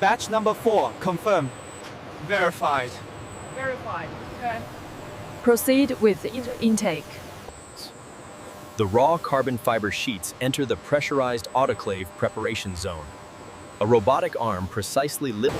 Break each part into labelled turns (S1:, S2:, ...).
S1: Batch number 4, confirmed. Verified.
S2: Verified. Okay. Proceed with intake.
S3: The raw carbon fiber sheets enter the pressurized autoclave preparation zone. A robotic arm precisely lifts.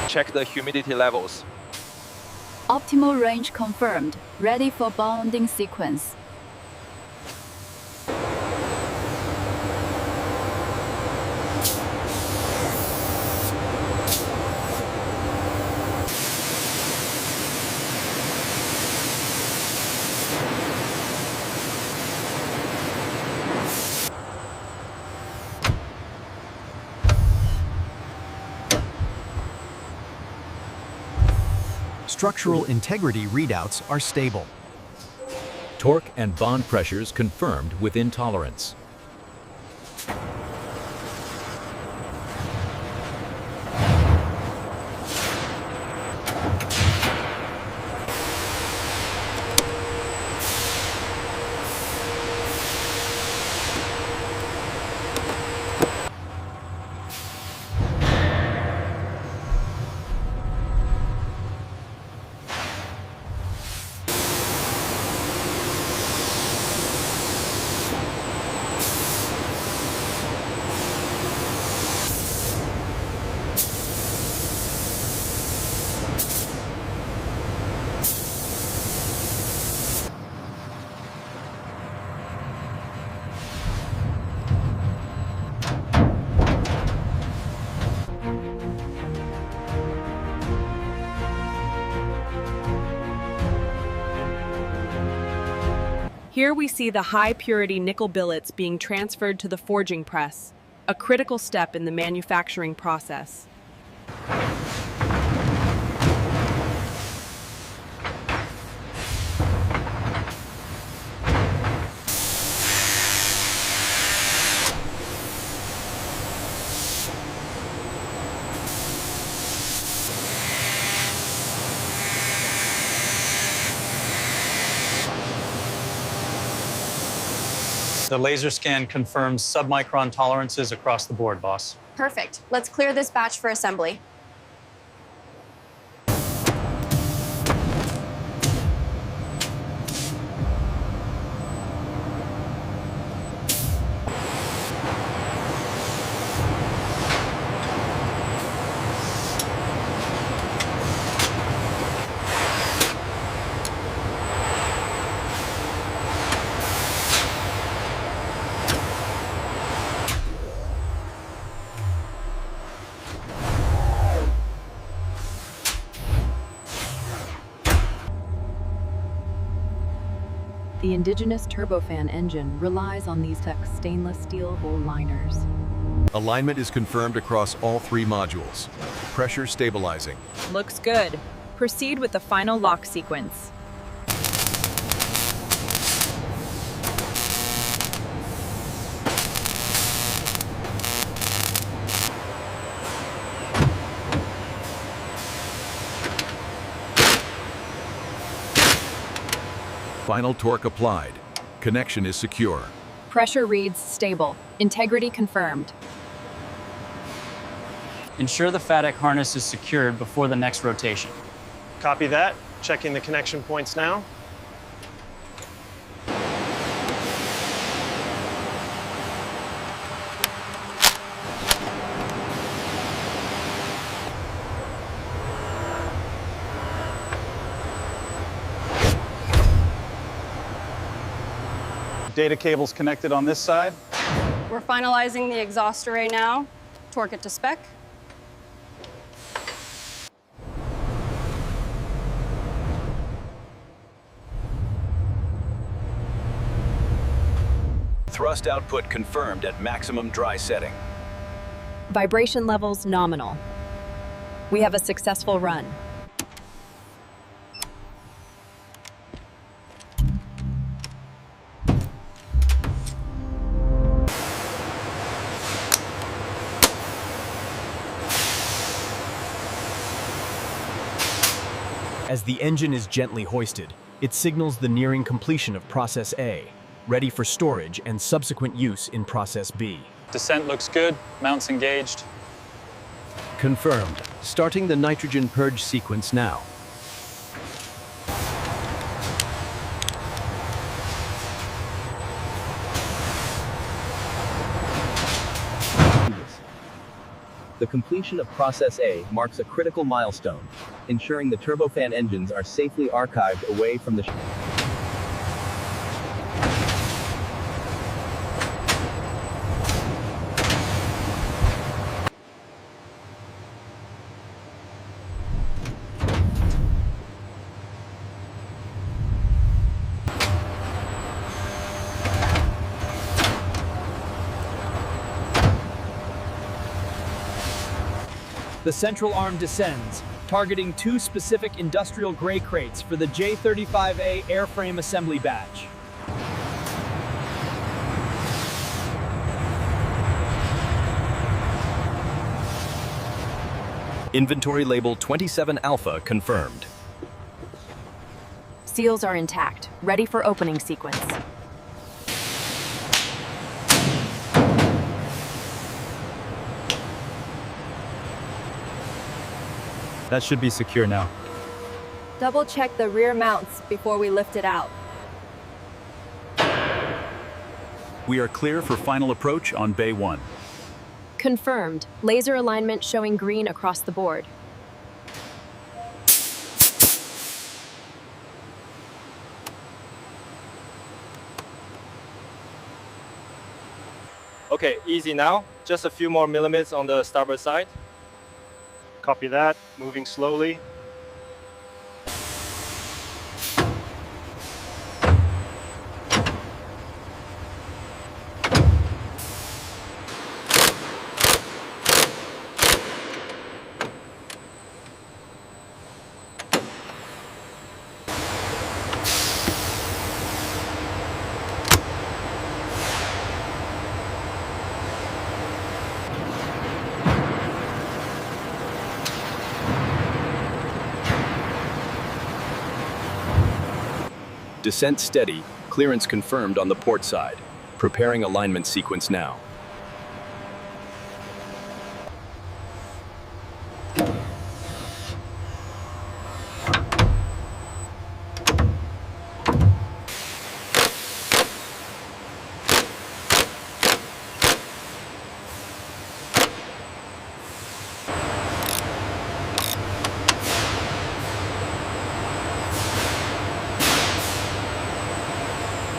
S4: Check the humidity levels.
S5: Optimal range confirmed. Ready for bonding sequence.
S6: Structural integrity readouts are stable.
S7: Torque and bond pressures confirmed within tolerance.
S2: Here we see the high-purity nickel billets being transferred to the forging press, a critical step in the manufacturing process.
S8: The laser scan confirms submicron tolerances across the board, boss.
S9: Perfect. Let's clear this batch for assembly.
S10: The Indigenous Turbofan engine relies on these tech stainless steel hull liners.
S6: Alignment is confirmed across all 3 modules. Pressure stabilizing.
S2: Looks good. Proceed with the final lock sequence.
S6: Final torque applied. Connection is secure.
S5: Pressure reads stable. Integrity confirmed.
S8: Ensure the FADEC harness is secured before the next rotation.
S11: Copy that. Checking the connection points now.
S8: Data cable's connected on this side.
S9: We're finalizing the exhaust array now. Torque it to spec.
S3: Thrust output confirmed at maximum dry setting.
S2: Vibration levels nominal. We have a successful run.
S4: As the engine is gently hoisted, it signals the nearing completion of Process A, ready for storage and subsequent use in Process B.
S8: Descent looks good, mounts engaged.
S3: Confirmed. Starting the nitrogen purge sequence now. The completion of Process A marks a critical milestone, ensuring the turbofan engines are safely archived away from the
S1: The central arm descends, targeting two specific industrial gray crates for the J-35A airframe assembly batch.
S3: Inventory label 27 Alpha confirmed.
S5: Seals are intact, ready for opening sequence.
S8: That should be secure now.
S9: Double check the rear mounts before we lift it out.
S7: We are clear for final approach on Bay 1.
S5: Confirmed. Laser alignment showing green across the board.
S12: Okay, easy now. Just a few more millimeters on the starboard side.
S11: Copy that. Moving slowly.
S3: Descent steady, clearance confirmed on the port side. Preparing alignment sequence now.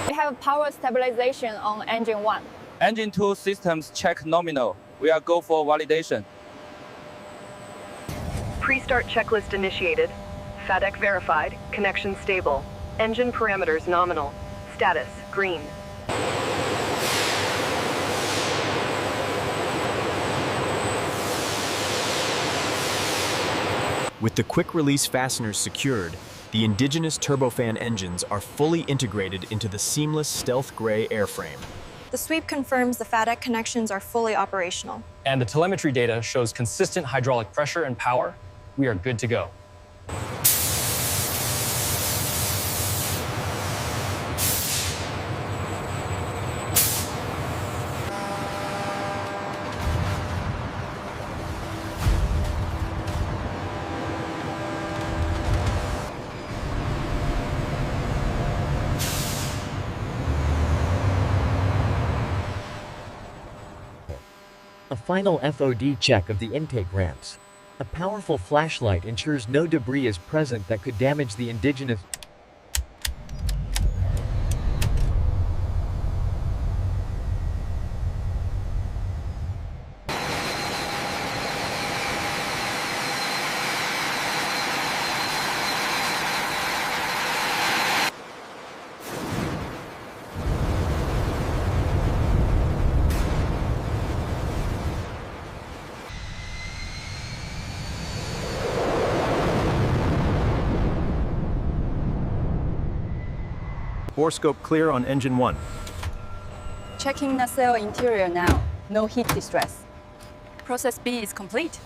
S9: We have power stabilization on engine 1.
S12: Engine 2 systems check nominal. We are go for validation.
S2: Pre-start checklist initiated. FADEC verified. Connection stable. Engine parameters nominal. Status green.
S4: With the quick-release fasteners secured, the Indigenous Turbofan engines are fully integrated into the seamless stealth gray airframe.
S9: The sweep confirms the FADEC connections are fully operational.
S13: And the telemetry data shows consistent hydraulic pressure and power. We are good to go.
S14: A final FOD check of the intake ramps. A powerful flashlight ensures no debris is present that could damage the Indigenous.
S3: Bore scope clear on engine 1.
S9: Checking nacelle interior now. No heat distress. Process B is complete.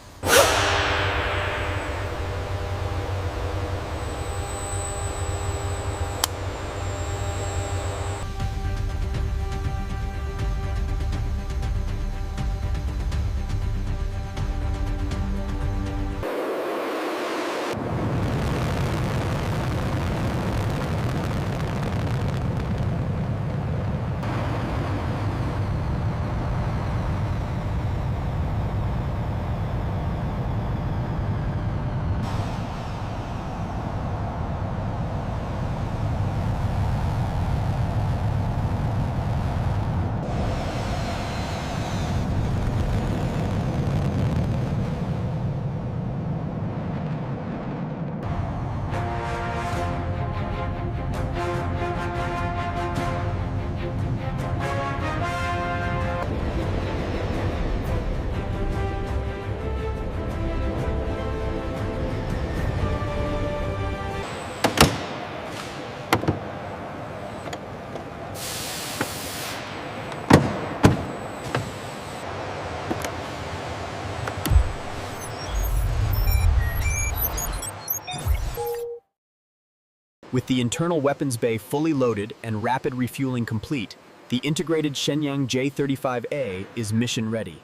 S4: With the internal weapons bay fully loaded and rapid refueling complete, the integrated Shenyang J-35A is mission ready.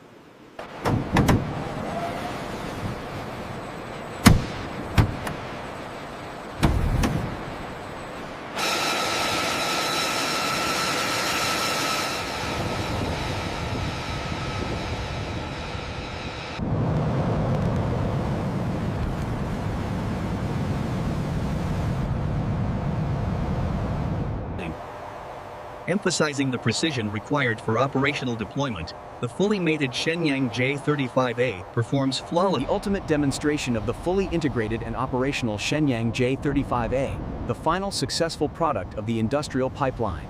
S15: Emphasizing the precision required for operational deployment, the fully mated Shenyang J-35A performs flawlessly.
S4: The ultimate demonstration of the fully integrated and operational Shenyang J-35A, the final successful product of the industrial pipeline.